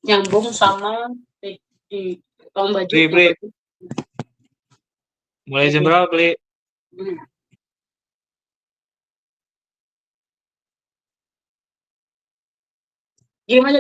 Nyambung sama di tukang baju, Beli. Mulai jam berapa beli? Gimana?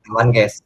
Aman, guys.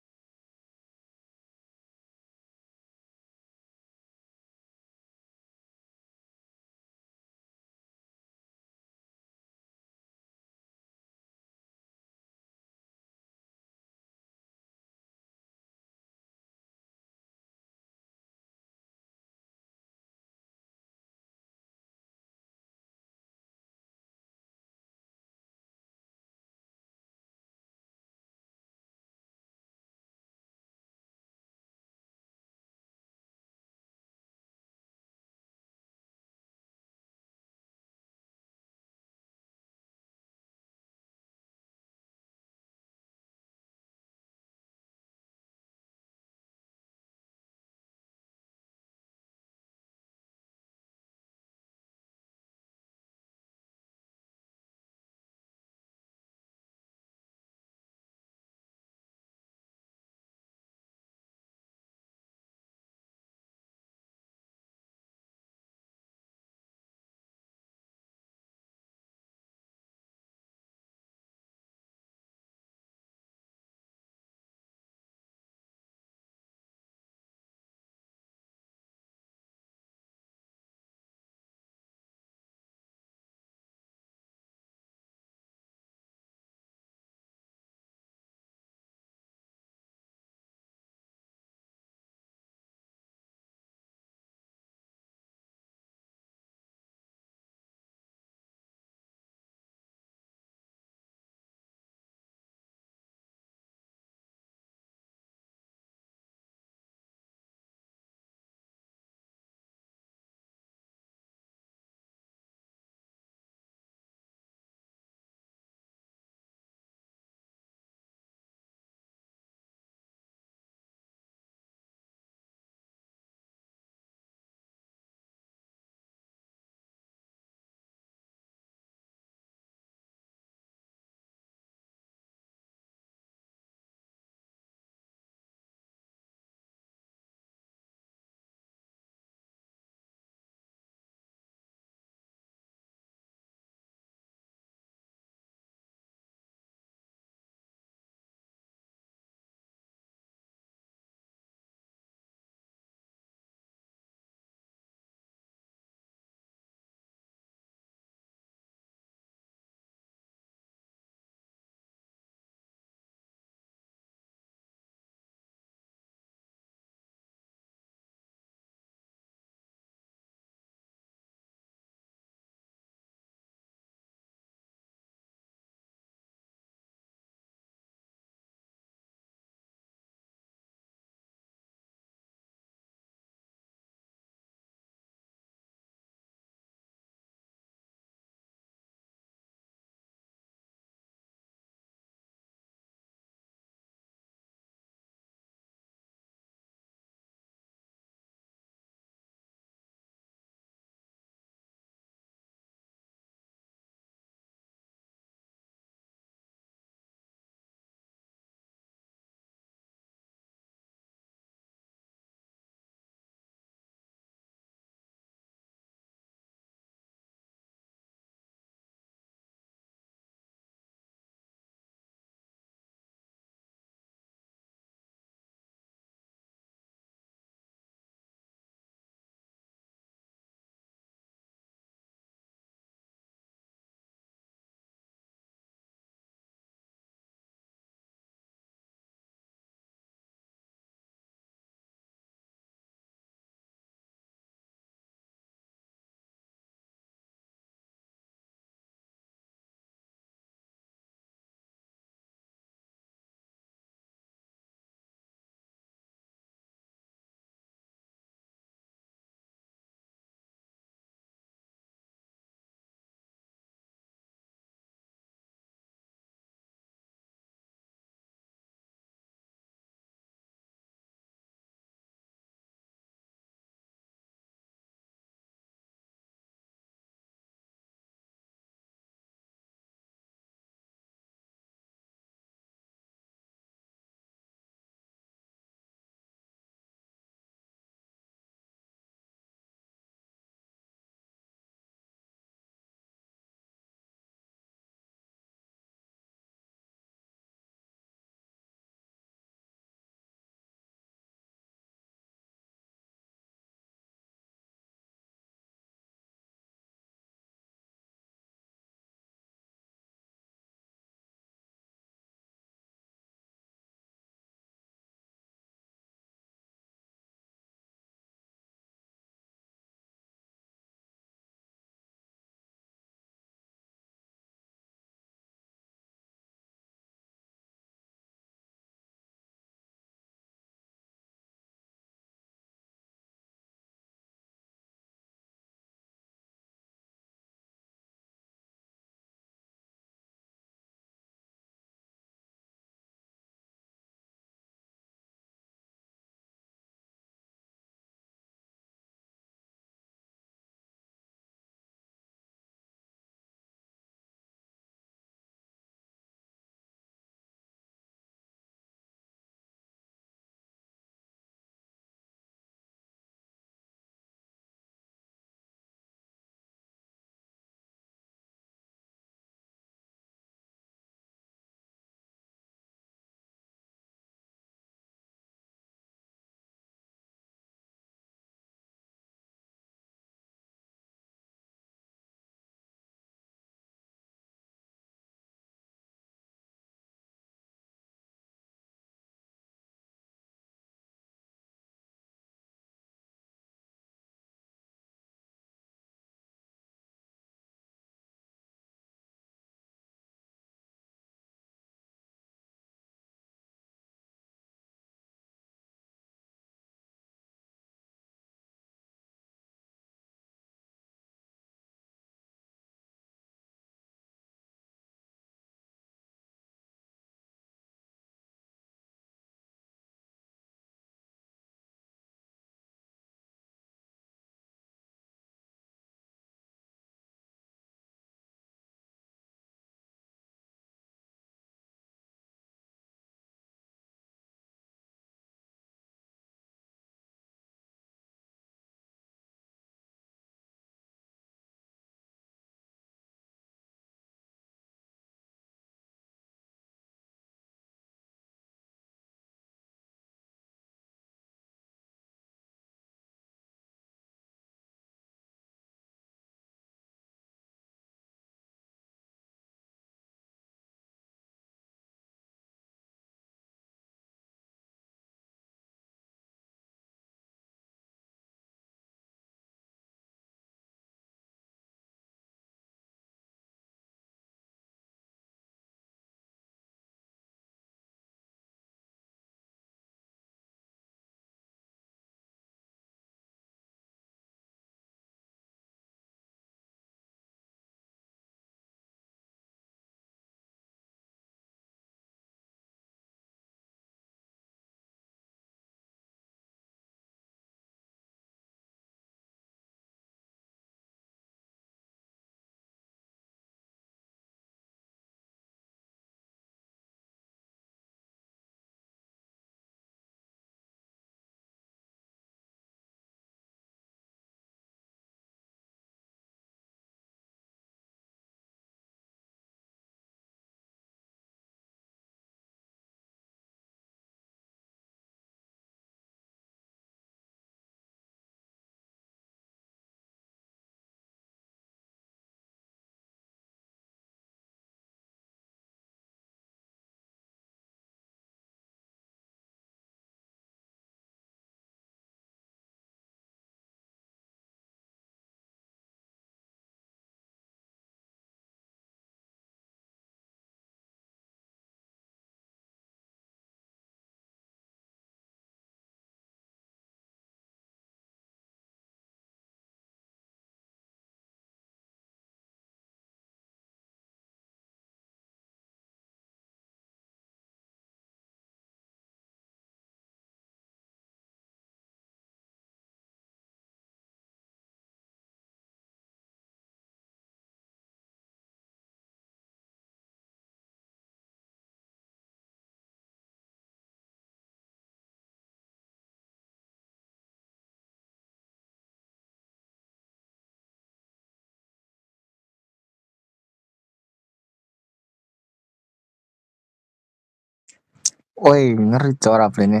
Woi, ngeri corap ini.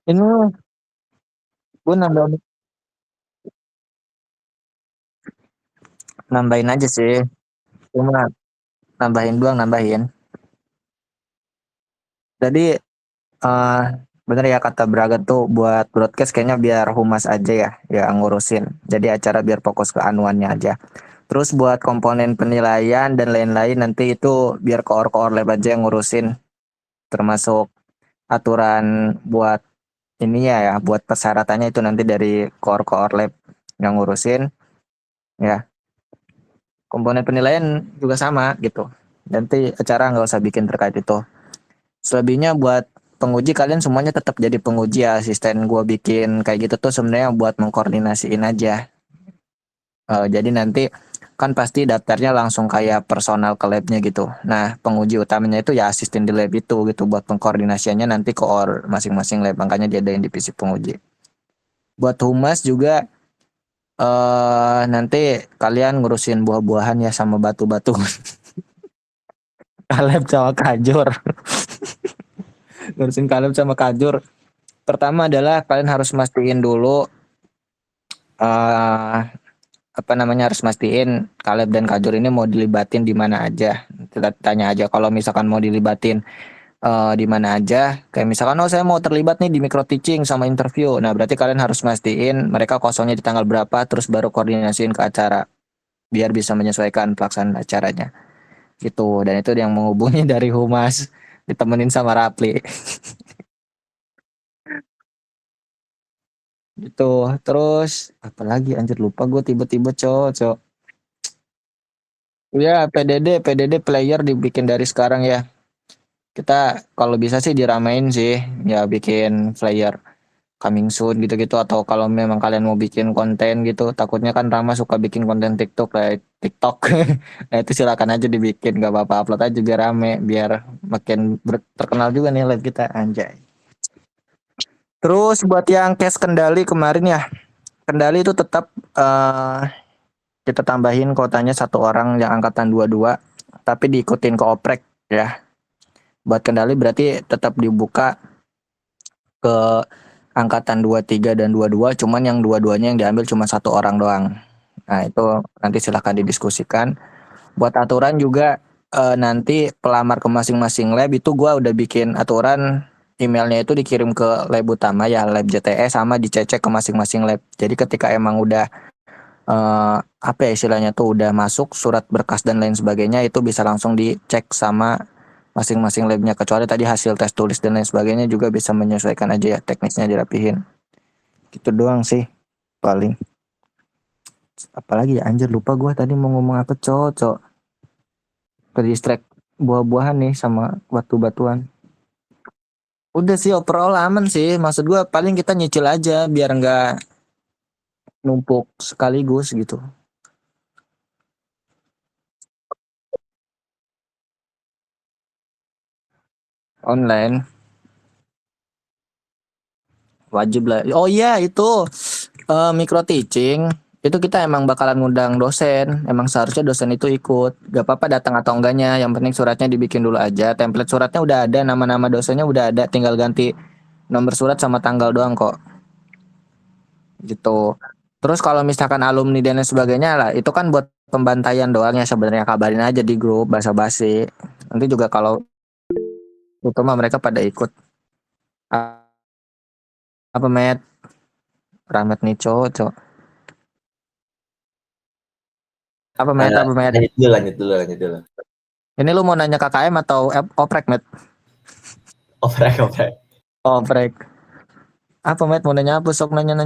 Ini gue nambahin aja sih. Cuma nambahin doang, nambahin. Jadi eh bener ya kata Braga tuh buat broadcast kayaknya biar humas aja ya, ya ngurusin. Jadi acara biar fokus ke anuannya aja. Terus buat komponen penilaian dan lain-lain nanti itu biar koor-koor lab aja yang ngurusin. Termasuk aturan buat ini ya, buat persyaratannya itu nanti dari koor-koor lab yang ngurusin. Ya, komponen penilaian juga sama gitu. Nanti acara nggak usah bikin terkait itu. Selebihnya buat penguji kalian semuanya tetap jadi penguji ya. Asisten gue bikin kayak gitu tuh sebenarnya buat mengkoordinasiin aja. Jadi nanti kan pasti daftarnya langsung kayak personal ke labnya gitu. Nah penguji utamanya itu ya asisten di lab itu gitu buat pengkoordinasiannya nanti ke masing-masing lab. Makanya dia ada yang divisi penguji. Buat humas juga nanti kalian ngurusin buah-buahan ya sama batu-batu. Kaleb sama kajur. Ngurusin kaleb sama kajur. Pertama adalah kalian harus mastiin dulu uh, apa namanya harus mastiin Kaleb dan Kajur ini mau dilibatin di mana aja. Kita tanya aja kalau misalkan mau dilibatin di mana aja. Kayak misalkan oh saya mau terlibat nih di micro teaching sama interview. Nah, berarti kalian harus mastiin mereka kosongnya di tanggal berapa terus baru koordinasiin ke acara biar bisa menyesuaikan pelaksanaan acaranya. Gitu. Dan itu yang menghubungi dari Humas ditemenin sama Rapli. Gitu. Terus apalagi anjir lupa gue tiba-tiba cowok. Ya, PDD player dibikin dari sekarang ya. Kita kalau bisa sih diramein sih, ya bikin flyer coming soon gitu-gitu atau kalau memang kalian mau bikin konten gitu, takutnya kan Rama suka bikin konten TikTok kayak TikTok. Nah, itu silakan aja dibikin, gak apa-apa upload aja biar rame, biar makin terkenal juga nih live kita anjay. Terus buat yang case Kendali kemarin ya, Kendali itu tetap kita tambahin kotanya satu orang yang angkatan 22 tapi diikutin ke oprek ya. Buat Kendali berarti tetap dibuka ke angkatan 23 dan 22 cuman yang dua-duanya yang diambil cuma satu orang doang. Nah, itu nanti silahkan didiskusikan. Buat aturan juga nanti pelamar ke masing-masing lab itu gua udah bikin aturan emailnya itu dikirim ke lab utama ya, lab JTE sama dicecek ke masing-masing lab. Jadi ketika emang udah apa ya istilahnya tuh udah masuk surat berkas dan lain sebagainya itu bisa langsung dicek sama masing-masing labnya kecuali tadi hasil tes tulis dan lain sebagainya juga bisa menyesuaikan aja ya teknisnya dirapihin gitu doang sih paling apalagi ya anjir lupa gua tadi mau ngomong apa cocok ke distract buah-buahan nih sama batu-batuan udah sih overall aman sih maksud gua paling kita nyicil aja biar nggak numpuk sekaligus gitu online wajib lah oh iya itu micro teaching itu kita emang bakalan ngundang dosen. Emang seharusnya dosen itu ikut. Gak apa-apa datang atau enggaknya. Yang penting suratnya dibikin dulu aja. Template suratnya udah ada, nama-nama dosennya udah ada. Tinggal ganti nomor surat sama tanggal doang kok. Gitu. Terus kalau misalkan alumni dan lain sebagainya lah, itu kan buat pembantaian doang ya sebenarnya kabarin aja di grup basa-basi. Nanti juga kalau itu mah mereka pada ikut. Apa met? Ramet nih cowok. Apa met? Apa met? Lanjut dulu. Ini lu mau nanya KKM atau oprek met? Oprek. Oprek. Apa met mau nanya apa sok nanya.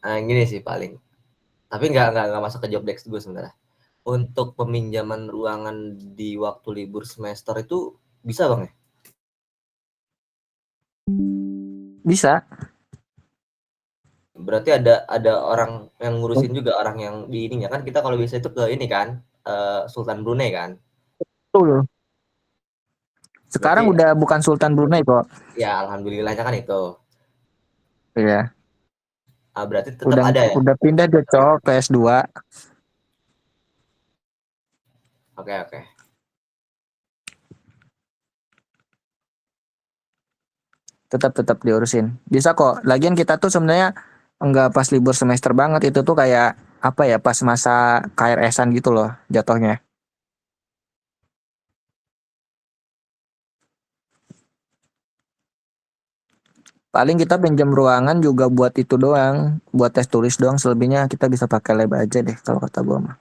Gini sih paling. Tapi nggak masuk ke job desk gue sebenarnya. Untuk peminjaman ruangan di waktu libur semester itu bisa bang ya? Bisa. Berarti ada orang yang ngurusin juga orang yang di ininya kan kita kalau biasa itu ke ini kan Sultan Brunei kan. Betul. Sekarang Berarti udah bukan Sultan Brunei kok. ya alhamdulillahnya kan itu. Iya. Berarti tetap ada ya. Udah pindah dia cok ke S2. Oke. tetap diurusin. Bisa kok. Lagian kita tuh sebenarnya enggak pas libur semester banget, itu tuh kayak apa ya, pas masa KRS-an gitu loh jatuhnya. Paling kita pinjam ruangan juga buat itu doang, buat tes tulis doang, selebihnya kita bisa pakai lab aja deh kalau kata gua mah.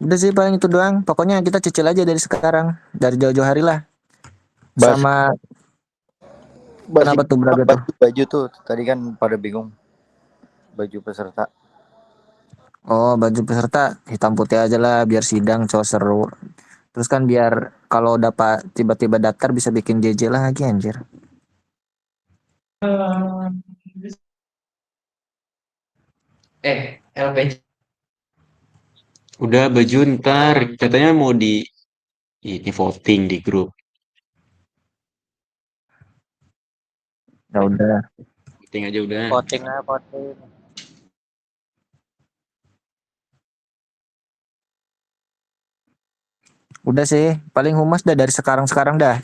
Udah sih paling itu doang. Pokoknya kita cicil aja dari sekarang, dari jauh-jauh hari lah. Bahas Sama bahas kenapa tuh Braga tuh? baju tuh tadi kan pada bingung baju peserta. Oh, baju peserta hitam putih aja lah biar sidang cowok seru. Terus kan biar kalau dapat tiba-tiba daftar bisa bikin JJ lagi anjir. LPJ Udah baju ntar katanya mau di ini voting di grup. Ya udah. Voting aja udah. Voting lah, voting. Udah sih, paling humas dah dari sekarang-sekarang dah.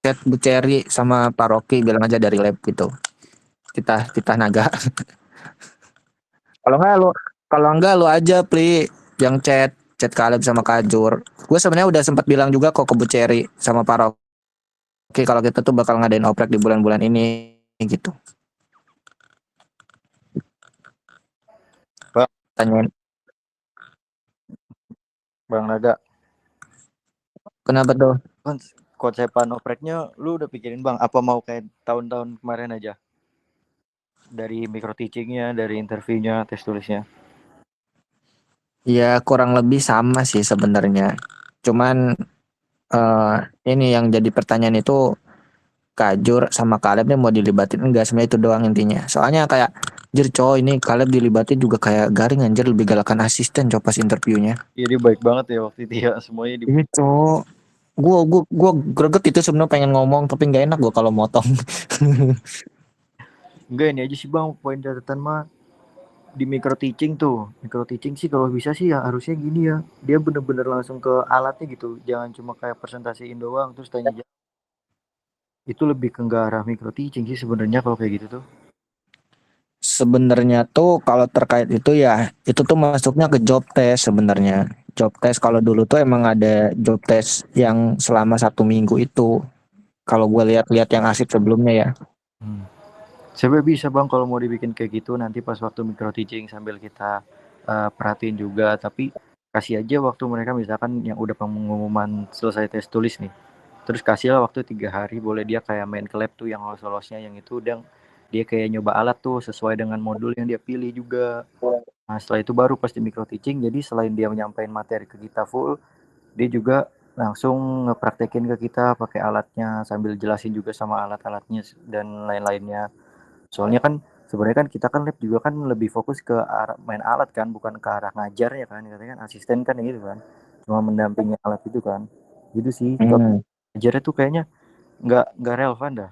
Chat Bu Cherry sama Pak Rocky bilang aja dari lab gitu. Kita naga. Kalau enggak lu aja Pli yang chat Kaleb sama Kajur. Gue sebenarnya udah sempat bilang juga kok ke Bu Cherry sama Pak Rocky kalau kita tuh bakal ngadain oprek di bulan-bulan ini gitu. Bang. Tanyain. Bang Naga. Kenapa tuh? Konsepan opreknya lu udah pikirin Bang, apa mau kayak tahun-tahun kemarin aja? Dari micro teachingnya, dari interviewnya, tes tulisnya. Ya kurang lebih sama sih sebenarnya. Cuman ini yang jadi pertanyaan itu Kajur sama Kaleb nih mau dilibatin enggak, sebenarnya itu doang intinya. Soalnya kayak anjir cowok ini Kaleb dilibatin juga kayak garing anjir, lebih galakan asisten cowok pas interviewnya. Iya dia baik banget ya waktu itu ya, semuanya di Ini cowok gua greget itu sebenarnya pengen ngomong tapi nggak enak gua kalau motong. Enggak, ini aja sih Bang, poin catatan mah di micro teaching tuh. Micro teaching sih kalau bisa sih ya harusnya gini ya. Dia bener-bener langsung ke alatnya gitu. Jangan cuma kayak presentasiin doang terus tanya jawab. Itu lebih ke arah micro teaching sih sebenarnya kalau kayak gitu tuh. Sebenarnya tuh kalau terkait itu ya itu tuh masuknya ke job test sebenarnya. Job test kalau dulu tuh emang ada job test yang selama 1 minggu itu. Kalau gue lihat-lihat yang asik sebelumnya ya. Sebenarnya bisa Bang kalau mau dibikin kayak gitu nanti pas waktu micro teaching sambil kita perhatiin juga, tapi kasih aja waktu mereka misalkan yang udah pengumuman selesai tes tulis nih. Terus kasihlah waktu 3 hari, boleh dia kayak main ke lab tuh yang los-losnya yang itu, dan dia kayak nyoba alat tuh sesuai dengan modul yang dia pilih juga. Nah setelah itu baru pas di micro teaching, jadi selain dia menyampaikan materi ke kita full, dia juga langsung ngepraktekin ke kita pakai alatnya sambil jelasin juga sama alat-alatnya dan lain-lainnya. Soalnya kan sebenarnya kan kita kan lab juga kan lebih fokus ke arah main alat kan, bukan ke arah ngajar ya kan. Katanya kan asisten kan gitu kan. Cuma mendampingi alat itu kan. Gitu sih. Kalau ngajarnya tuh kayaknya nggak relevan dah.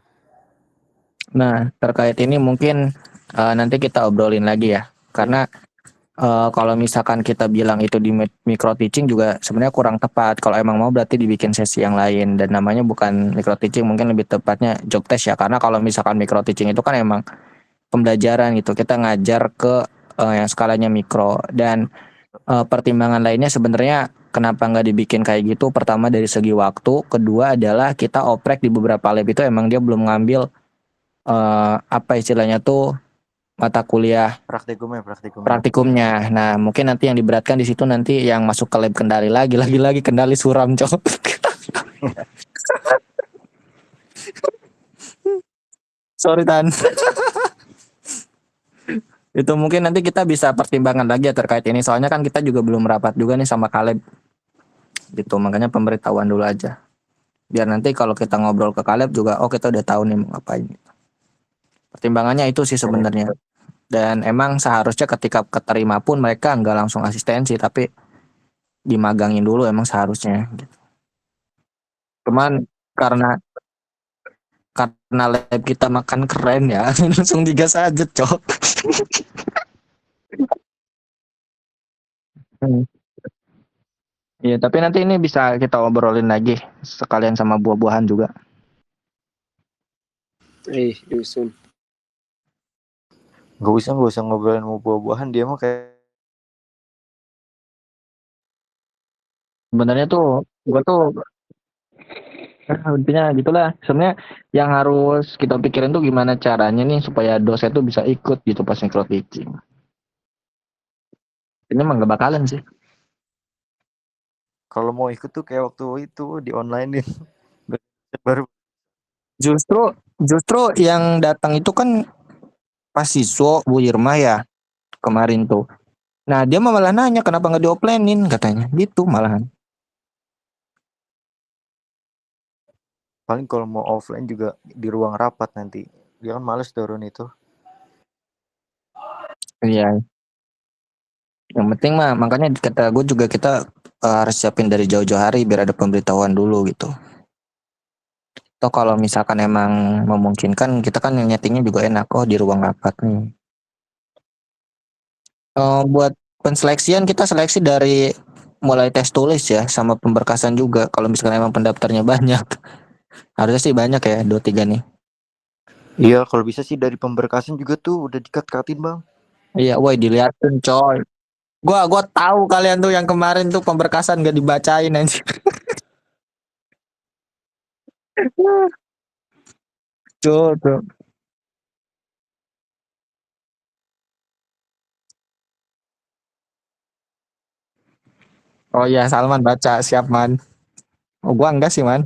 Nah, terkait ini mungkin nanti kita obrolin lagi ya. Karena kalau misalkan kita bilang itu di micro teaching juga sebenarnya kurang tepat. Kalau emang mau berarti dibikin sesi yang lain dan namanya bukan micro teaching, mungkin lebih tepatnya job test ya. Karena kalau misalkan micro teaching itu kan emang pembelajaran gitu. Kita ngajar ke yang skalanya mikro dan pertimbangan lainnya sebenarnya kenapa nggak dibikin kayak gitu. Pertama dari segi waktu, kedua adalah kita oprek di beberapa lab itu emang dia belum ngambil apa istilahnya tuh mata kuliah praktikumnya. Nah, mungkin nanti yang diberatkan di situ nanti yang masuk ke lab kendali lagi kendali suram, cok. Sorry Tan. Itu mungkin nanti kita bisa pertimbangan lagi ya terkait ini. Soalnya kan kita juga belum rapat juga nih sama Kaleb. Gitu, makanya pemberitahuan dulu aja. Biar nanti kalau kita ngobrol ke Kaleb juga, oh kita udah tahu nih mau ngapain. Pertimbangannya itu sih sebenarnya. Dan emang seharusnya ketika keterima pun mereka nggak langsung asistensi, tapi dimagangin dulu emang seharusnya. Gitu. Cuman karena lab kita makan keren ya, langsung digas aja, cok. Iya, tapi nanti ini bisa kita obrolin lagi sekalian sama buah-buahan juga. Dusun. Gak usah ngobrolin mau buah-buahan, dia mah kayak Sebenarnya tuh gua tuh intinya gitulah. Sebenarnya yang harus kita pikirin tuh gimana caranya nih supaya dosen tuh bisa ikut gitu pas micro teaching. Ini emang gak bakalan sih. kalau mau ikut tuh kayak waktu itu di online nih. Baru Justru yang datang itu kan pas siswa Bu Irma ya kemarin tuh. Nah dia malah nanya kenapa nggak dioplanin katanya gitu malahan. paling kalau mau offline juga di ruang rapat nanti. Dia kan males turun itu. Iya. Yang penting mah makanya kata gue juga kita harus siapin dari jauh-jauh hari biar ada pemberitahuan dulu gitu. Atau kalau misalkan emang memungkinkan kita kan yang nyetingnya juga enak di ruang rapat nih. Buat penseleksian kita seleksi dari mulai tes tulis ya sama pemberkasan juga kalau misalkan emang pendaftarnya banyak. Harusnya sih banyak ya 2-3 nih. Iya, kalau bisa sih dari pemberkasan juga tuh udah dikat-katin, Bang. Iya, woi diliatin coy. Gua tahu kalian tuh yang kemarin tuh pemberkasan gak dibacain anjir. Tuh. Oh iya, Salman baca, siap man. Oh gua enggak sih man.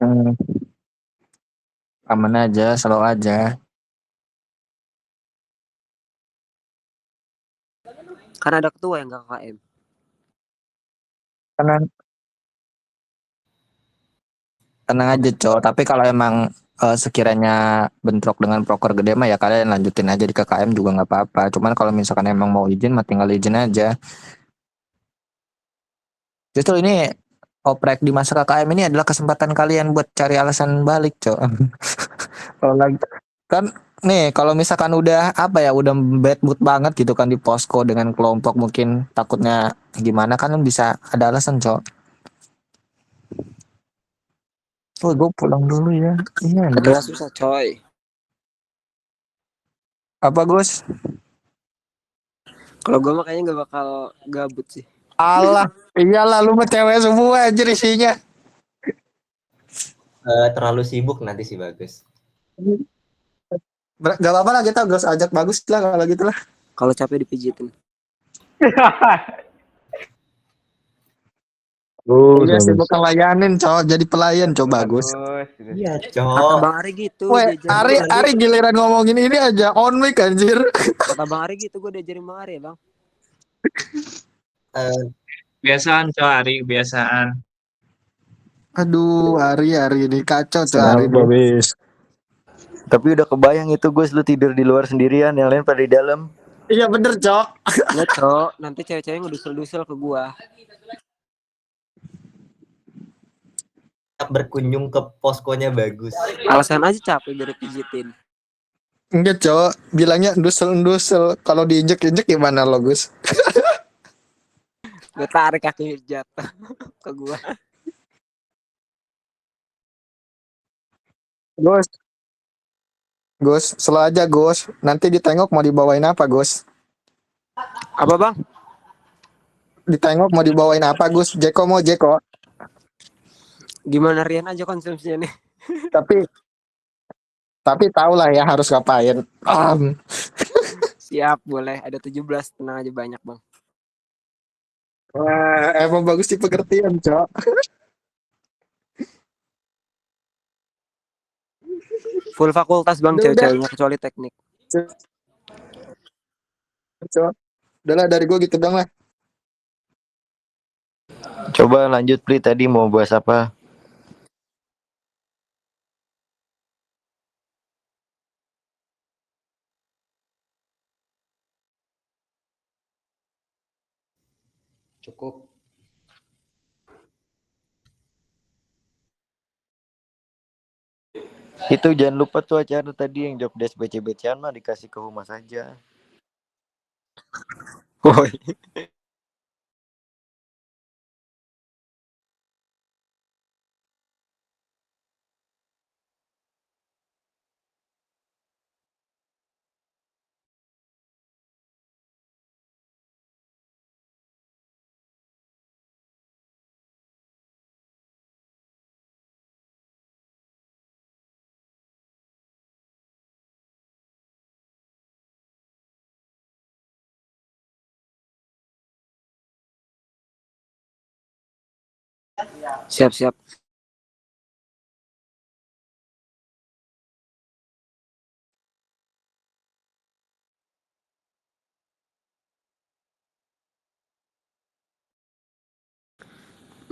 Hmm, aman aja, slow aja. Kan ada ketua yang gak KKM. Tenang, tenang aja cow. Tapi kalau emang sekiranya bentrok dengan proker gede mah ya kalian lanjutin aja di KKM juga nggak apa-apa. Cuman kalau misalkan emang mau izin mah tinggal izin aja. Justru ini oprek di masa KKM ini adalah kesempatan kalian buat cari alasan balik, cow. Kalau lagi kan nih kalau misalkan udah apa ya udah bad mood banget gitu kan di posko dengan kelompok mungkin takutnya gimana kan bisa ada alasan, cowok. Oh, gue pulang dulu ya. Iya, anjir. Ketua susah coy. Apa Gus? Kalau gue mah kayaknya gak bakal gabut sih. Allah, iyalah lu mah cewek semua anjir isinya. Terlalu sibuk nanti sih bagus. Gak apa-apa lah kita Gus ajak bagus lah kalau gitu lah. Kalau capek dipijitin. Iya sih bukan layanin cowok jadi pelayan coba Gus. Iya, Kata cok. Bang Ari gitu, Weh, diajarin Ari giliran ngomongin ini aja on mic anjir. Kata Bang Ari gitu, gue diajarin Bang Ari ya Bang. Eh, Biasaan, Ari, kebiasaan. Aduh, Ari ini kacau tuh Ari. Kenapa, Bis? Tapi udah kebayang itu gue lu tidur di luar sendirian, yang lain pada di dalam. Iya bener, Cok. Enggak cok, nanti cewek-cewek ngedusel-dusel ke gua. berkunjung ke poskonya bagus. Alasan aja capek biar dipijitin. Enggak, Cok. Bilangnya ndusel. Kalau diinjek-injek gimana lo, Gus? Gue tarik kaki jatuh ke gua. Gus, selalu aja, Gus. Nanti ditengok mau dibawain apa, Gus? Apa Bang? Ditengok mau dibawain apa, Gus? Jeko mau Jeko. Gimana Rian aja konsumsinya nih. Tapi tau lah ya harus ngapain. Siap, boleh. Ada 17, tenang aja banyak Bang. Wah, emang bagus sih pengertian, Cok. Full fakultas Bang, Udah. cewek-ceweknya kecuali teknik. Cok. Udah lah dari gue gitu dong lah. Coba lanjut, Pli. Tadi mau bahas apa? Cukup. Itu jangan lupa tuh acara tadi yang job desk BC-BCan mah dikasih ke humas aja. Woi. Siap-siap.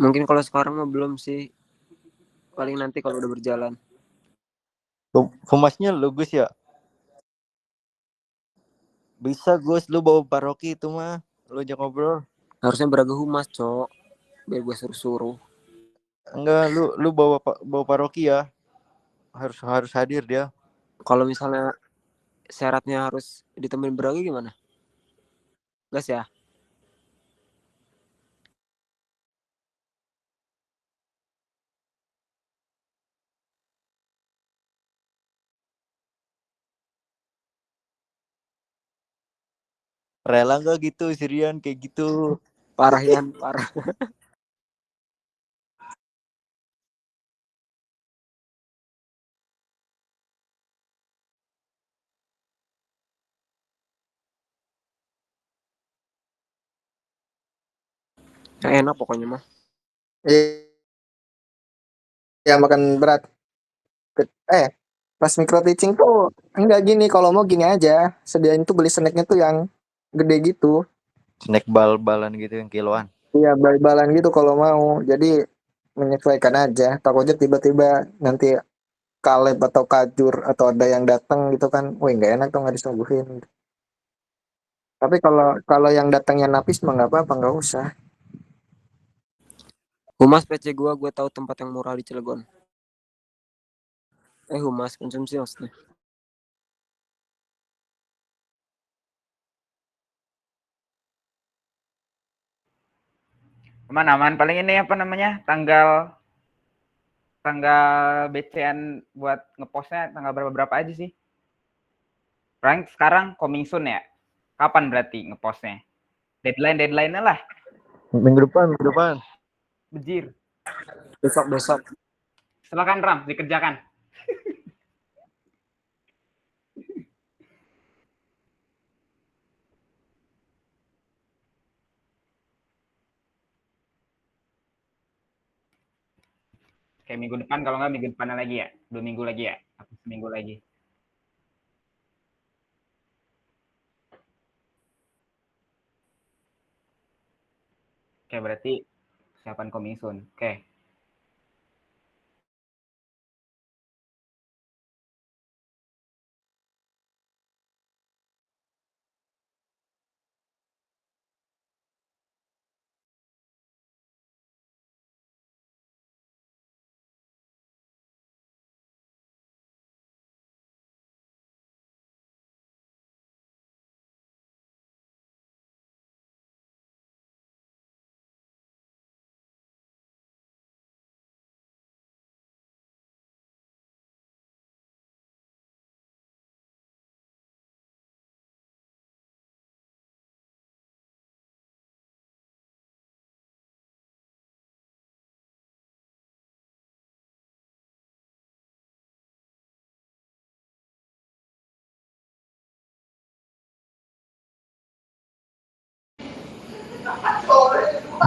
Mungkin kalau sekarang mah belum sih. Paling nanti kalau udah berjalan. Humasnya lu Gus ya? Bisa Gus, lu bawa paroki itu mah. Lu ajak ngobrol. Harusnya beraga humas, Cok. Biar gue suruh-suruh. Enggak, lu bawa paroki ya. Harus hadir dia. Kalau misalnya syaratnya harus ditemuin beraga gimana? Gas ya? Rela nggak gitu Sirian kayak gitu? Parah Yan, parah. Yang enak pokoknya mah. Ya makan berat. Eh, pas micro teaching tuh enggak gini, kalau mau gini aja. Sediain tuh beli snacknya tuh yang gede gitu. Snack bal-balan gitu yang kiloan. Iya, bal-balan gitu kalau mau. Jadi menyesuaikan aja. Takutnya tiba-tiba nanti Kaleb atau Kajur atau ada yang datang gitu kan. Wih, nggak enak tuh nggak disuguhin. Tapi kalau kalau yang datangnya napis mah nggak apa-apa, nggak usah. Humas PC gue tahu tempat yang murah di Cilegon. Humas konsumsi maksudnya. Aman-aman. Paling ini apa namanya? Tanggal BCN buat ngepostnya tanggal berapa aja sih? Paling sekarang coming soon ya. Kapan berarti ngepostnya? Deadline-nya lah. Minggu depan. Bejir. Besok. Silakan Ram, dikerjakan. Kayak minggu depan, kalau nggak minggu depannya lagi ya. 2 minggu lagi ya. Atau seminggu lagi. Oke, berarti persiapan coming soon. Oke.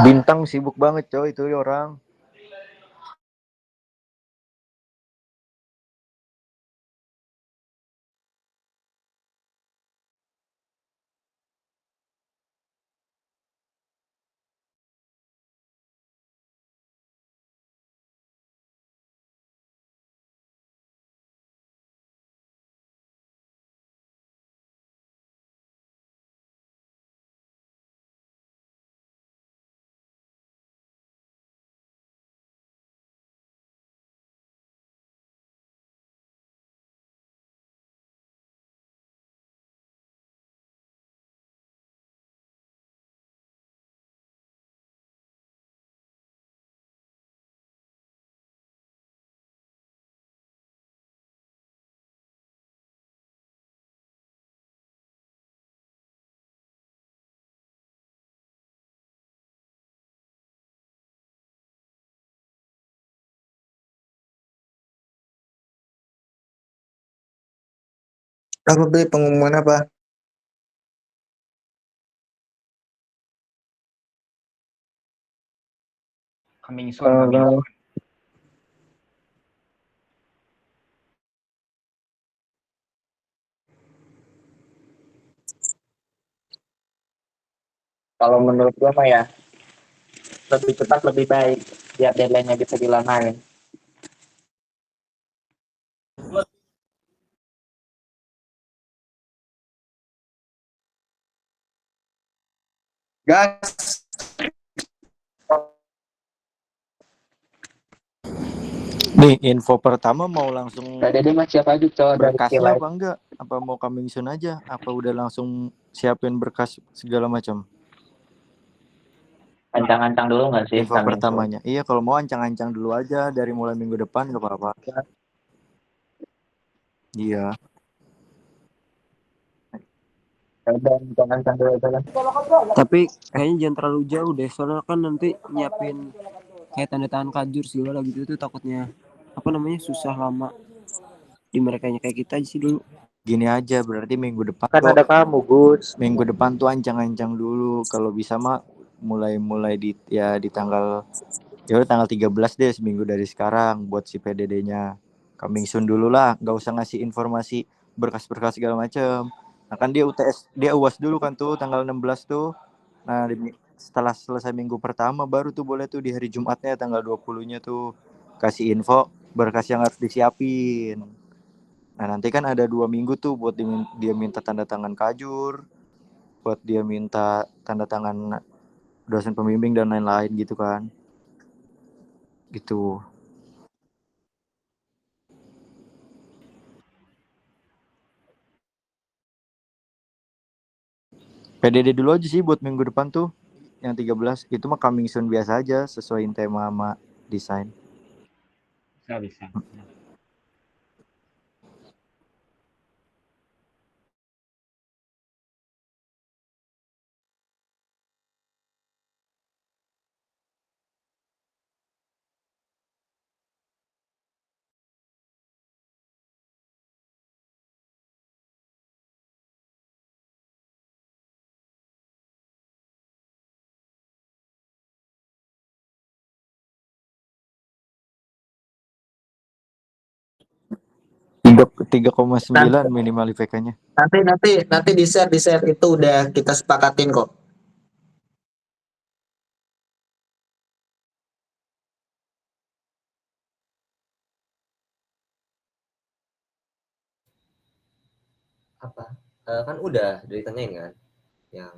Bintang sibuk banget coy itu orang. Apa beli pengumuman apa? Coming soon, coming soon. Kalau menurut gua mah ya lebih cepat lebih baik biar deadline-nya bisa dilamain. Gas. Nih, info pertama mau langsung Kak Dede mah siapa aja cowok dari berkasnya Kilai. apa enggak? Apa mau coming soon aja? Apa udah langsung siapin berkas segala macam? Ancang-ancang dulu nggak sih? Info pertamanya. Iya, kalau mau ancang-ancang dulu aja dari mulai minggu depan nggak apa-apa. Iya. Ancang-ancang dulu aja kan. Tapi kayaknya jangan terlalu jauh deh, soalnya kan nanti nyiapin kayak tanda tangan kajur segala gitu tuh takutnya apa namanya susah lama di mereka kayak kita aja sih dulu. Gini aja, berarti minggu depan Kan tuh, ada kamu, Gus. minggu depan tuh ancang-ancang dulu. Kalau bisa mah mulai di tanggal ya udah tanggal 13 deh, seminggu dari sekarang buat si PDD-nya. Coming soon dulu lah, nggak usah ngasih informasi berkas-berkas segala macam. Nah kan dia UTS, dia UAS dulu kan tuh tanggal 16 tuh. Nah setelah selesai minggu pertama baru tuh boleh tuh di hari Jumatnya tanggal 20-nya tuh kasih info berkas yang harus disiapin. Nah nanti kan ada 2 minggu tuh buat dia minta tanda tangan kajur, buat dia minta tanda tangan dosen pembimbing dan lain-lain gitu kan. Gitu. PDD dulu aja sih buat minggu depan tuh yang 13 itu mah coming soon biasa aja sesuai tema sama desain. Bisa. Tiga koma sembilan minimal IPK-nya. Nanti di share itu udah kita sepakatin kok. Apa? Kan udah ditanyain kan yang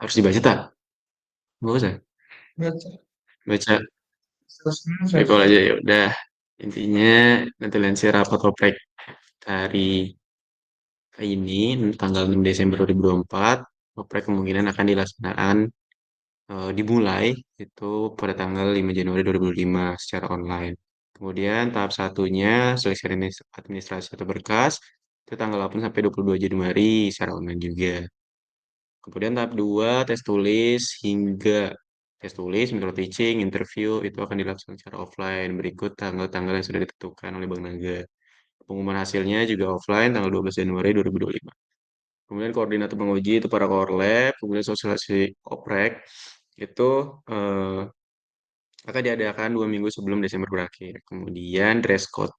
Harus dibaca tak? Nggak usah. Baca. Recall aja ya udah. Intinya nanti lansir rapat oprek hari ini tanggal 6 Desember 2024. Oprek kemungkinan akan dilaksanakan dimulai itu pada tanggal 5 Januari 2025 secara online. Kemudian tahap satunya seleksi administrasi atau berkas itu tanggal 8 sampai 22 Januari secara online juga. Kemudian tahap 2 tes tulis hingga tes tulis, micro teaching, interview itu akan dilaksanakan secara offline berikut tanggal-tanggal yang sudah ditentukan oleh Bang Naga. Pengumuman hasilnya juga offline tanggal 12 Januari 2025. Kemudian koordinator penguji itu para core lab, kemudian sosialisasi oprek itu akan diadakan 2 minggu sebelum Desember berakhir. Kemudian dress code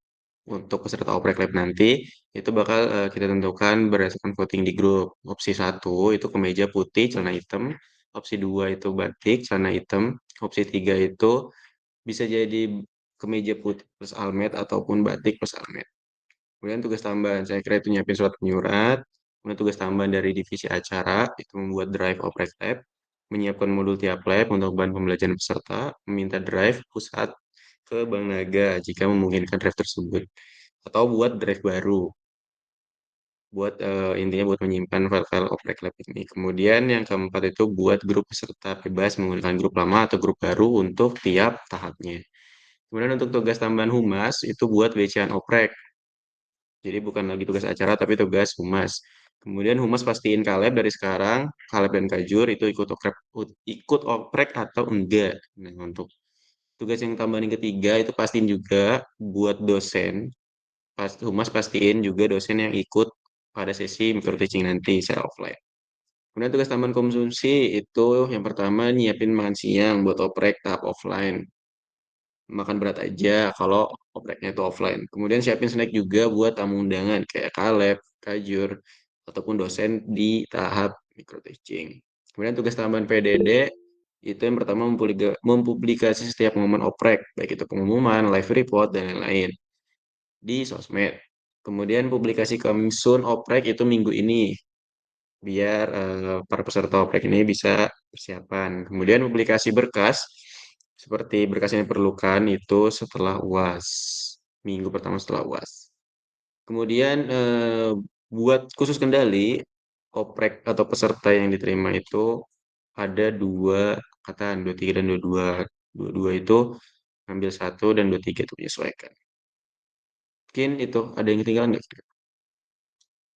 untuk peserta oprek lab nanti itu bakal kita tentukan berdasarkan voting di grup. Opsi 1 itu kemeja putih, celana hitam. Opsi 2 itu batik, celana hitam. Opsi 3 itu bisa jadi kemeja putih plus almet ataupun batik plus almet. Kemudian tugas tambahan, saya kira itu nyiapin surat penyurat. Kemudian tugas tambahan dari divisi acara, itu membuat drive oprek lab, menyiapkan modul tiap lab untuk bahan pembelajaran peserta, meminta drive pusat ke Bank Naga jika memungkinkan drive tersebut. Atau buat drive baru, buat intinya buat menyimpan file-file oprek lab ini. Kemudian yang keempat itu buat grup peserta bebas menggunakan grup lama atau grup baru untuk tiap tahapnya. Kemudian untuk tugas tambahan humas itu buat WCAN oprek. Jadi bukan lagi tugas acara tapi tugas humas. Kemudian humas pastiin Kaleb dari sekarang, Kaleb dan Kajur itu ikut oprek atau enggak. Nah, untuk tugas yang tambahan yang ketiga itu pastiin juga buat dosen. Humas pastiin juga dosen yang ikut pada sesi micro teaching nanti secara offline. Kemudian tugas tambahan konsumsi itu yang pertama nyiapin makan siang buat oprek tahap offline. Makan berat aja kalau opreknya itu offline. Kemudian siapin snack juga buat tamu undangan kayak Kaleb, Kajur, ataupun dosen di tahap micro teaching. Kemudian tugas tambahan PDD itu yang pertama mempublikasi setiap momen oprek, baik itu pengumuman, live report, dan lain-lain di sosmed. Kemudian publikasi coming soon oprek itu minggu ini, biar para peserta oprek ini bisa persiapan. Kemudian publikasi berkas, seperti berkas yang diperlukan itu setelah UAS, minggu pertama setelah UAS. Kemudian buat khusus kendali, oprek atau peserta yang diterima itu ada dua angkatan, 23 dan 22. 22 itu ambil satu dan 23 itu menyesuaikan. Mungkin itu ada yang ketinggalan nggak?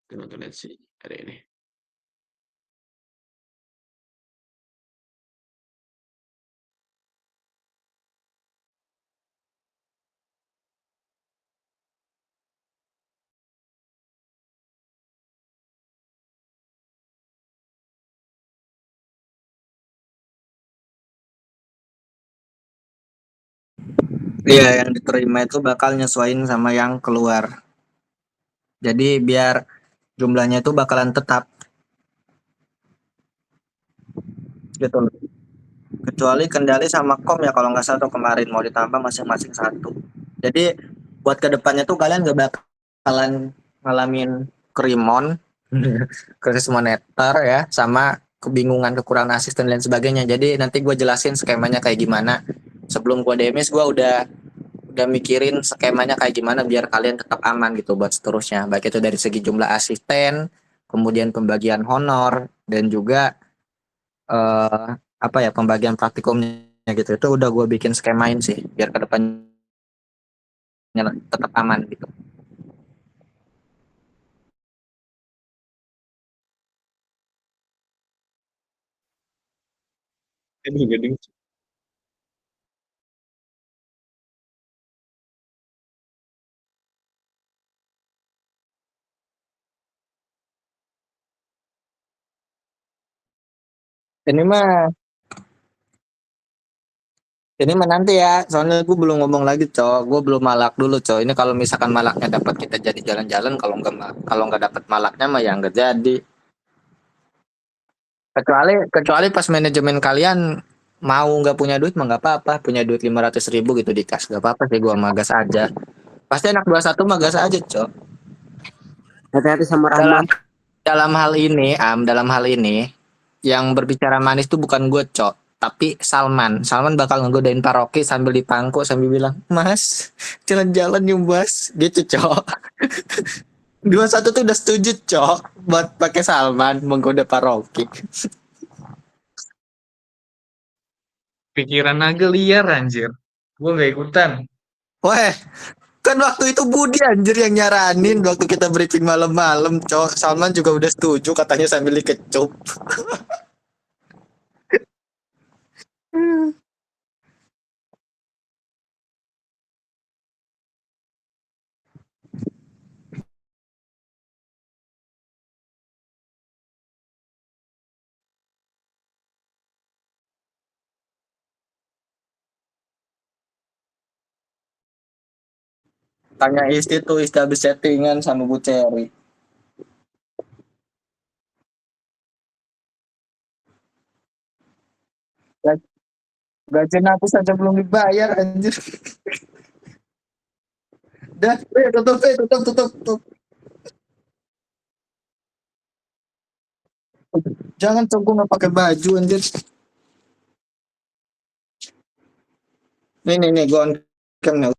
Kita nonton lihat sih, ada ini. Iya, yang diterima itu bakal nyesuaiin sama yang keluar. Jadi biar jumlahnya itu bakalan tetap gitu loh. Kecuali kendali sama kom ya kalau nggak salah tuh kemarin mau ditambah masing-masing satu. Jadi buat kedepannya tuh kalian gak bakalan ngalamin kerimon, krisis moneter ya, sama kebingungan kekurangan asisten dan lain sebagainya. Jadi nanti gue jelasin skemanya kayak gimana. Sebelum gue DMS gue udah mikirin skemanya kayak gimana biar kalian tetap aman gitu buat seterusnya. Baik itu dari segi jumlah asisten, kemudian pembagian honor dan juga eh, apa ya pembagian praktikumnya gitu. Itu udah gue bikin skemain sih biar kedepannya tetap aman gitu. Gedung-gedung. Ini mah nanti ya, soalnya gue belum ngomong lagi, cowok. Gue belum malak dulu, cowok. Ini kalau misalkan malaknya dapat kita jadi jalan-jalan, kalau nggak dapat malaknya mah ya nggak jadi. Kecuali pas manajemen kalian mau nggak punya duit mah nggak apa-apa, punya duit 500.000 gitu di kas, nggak apa-apa sih gue mah gas aja. Pasti anak 21 mah gas aja, cowok. Hati-hati sama Dalam Rahmat. dalam hal ini yang berbicara manis tuh bukan gue, cok, tapi Salman. Salman bakal ngegodain Paroki sambil dipangku sambil bilang, Mas, jalan-jalan yuk Mas, gitu, cok. 21 tuh udah setuju, cok, buat pakai Salman menggoda Paroki. Pikiran naga liar anjir. Gue gak ikutan. Weh, kan waktu itu Budi anjir yang nyaranin waktu kita briefing malam-malam, cok. Salman juga udah setuju katanya sambil dikecup. Tanya Isti tuh, Isti habis settingan sama Bu Cherry. Gajian aku saja belum dibayar anjir. Dah, tutup. Jangan cok, gue nggak pakai baju anjir. Nih, gue on cam nih.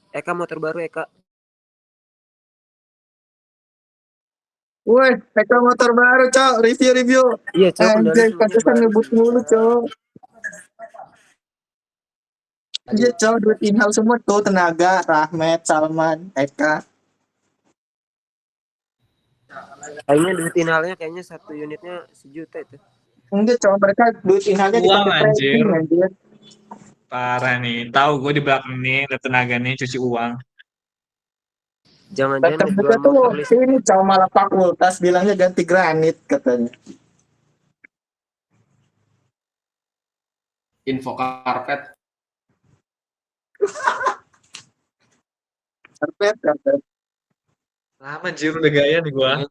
Eka motor baru Eka. Woi, Eka motor baru cok, review. Iya cok, kendali Anjir, semuanya pantesan baru ngebut mulu semua. cok. Iya cok, duit in-house semua tuh, tenaga, Rahmat, Salman, Eka. Kayaknya duit inhalnya kayaknya 1 unitnya 1 juta itu. Enggak cok, mereka duit in-house-nya Uang dipakai anjir. trading anjir. Parah nih. Tahu gue di belakang nih ada tenaga nih cuci uang. Jangan-jangan Kata mereka jual motor tuh, listrik. ini cok malah fakultas bilangnya ganti granit katanya. Info karpet. Karpet. Lama anjir udah gaya nih gua.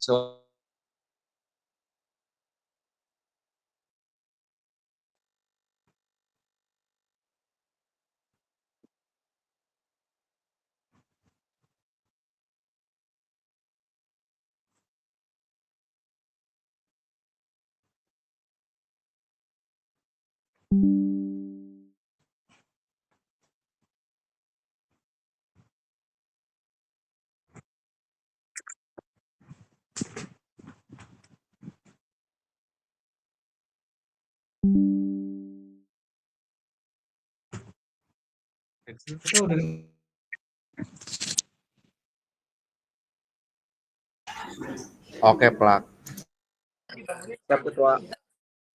Oke, plak. Siap ketua.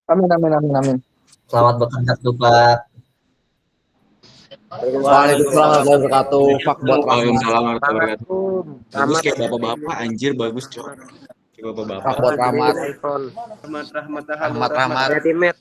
Amin. Selamat bekerja tuh Pak. Waalaikumsalam warahmatullahi wabarakatuh. Pak buat Rahmat. Waalaikumsalam warahmatullahi wabarakatuh. Bagus Rahmat. kayak bapak-bapak anjir, bagus cok. Kayak bapak-bapak. Pak buat Rahmat. iPhone. Rahmat. Hati-hati Met.